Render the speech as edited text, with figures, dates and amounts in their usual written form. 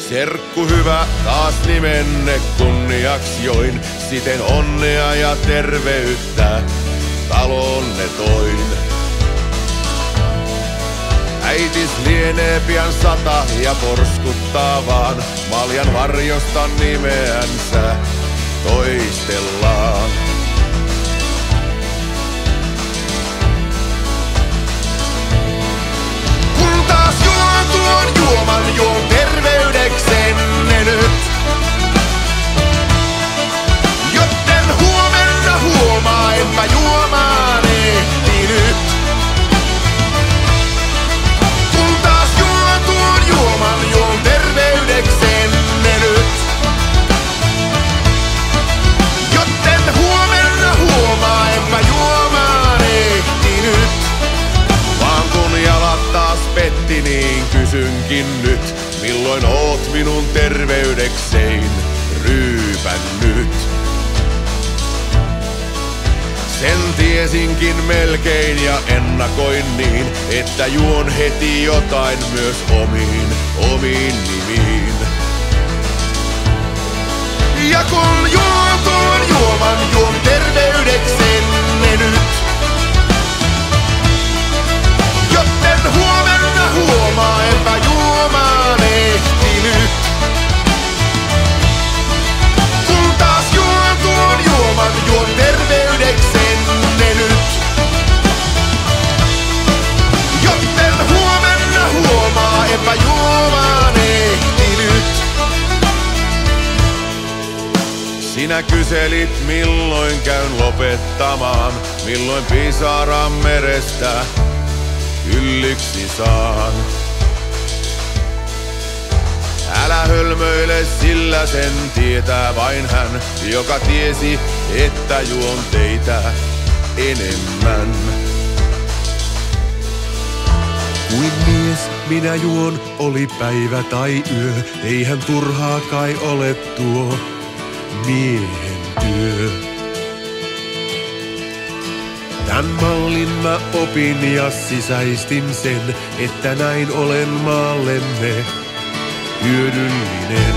Serkku hyvä, taas nimenne kunniaks join, siten onnea ja terveyttä talonne toin. Äitis lienee pian 100 ja porskuttaa vaan, maljan varjosta nimeänsä toistellaan. Kun taas juon tuon juoman, juon terveydeksenne nyt. Jotten huomenna huomaa, enpä juomaan ehtinyt. Kun taas juon tuon juoman, juon terveydeksenne nyt. Jotten huomenna huomaa, enpä juomaan ehtinyt. Vaan kun jalat taas petti, niin kysynkin nyt, milloin oot minun terveydeksein ryypännyt. Sen tiesinkin melkein ja ennakoin niin, että juon heti jotain myös omiin nimiin. Ja kun juon tuon juoman, juon terveydeksenne nyt. Jotten huomenna huomaa, enpä juomaan ehtinyt. Kun taas juon tuon juoman, juon terveydeksenne nyt. Jotten huomenna huomaa, enpä juomaan ehtinyt. Sinä kyselit, milloin käyn lopettamaan, milloin pisaraan merestä kylliksi saan. Älä hölmöile, sillä sen tietää vain hän, joka tiesi, että juon teitä enemmän. Kuin mies minä juon, oli päivä tai yö, eihän turhaa kai ole tuo miehen työ. Tän mallin mä opin ja sisäistin sen, että näin olen maallemme hyödyllinen.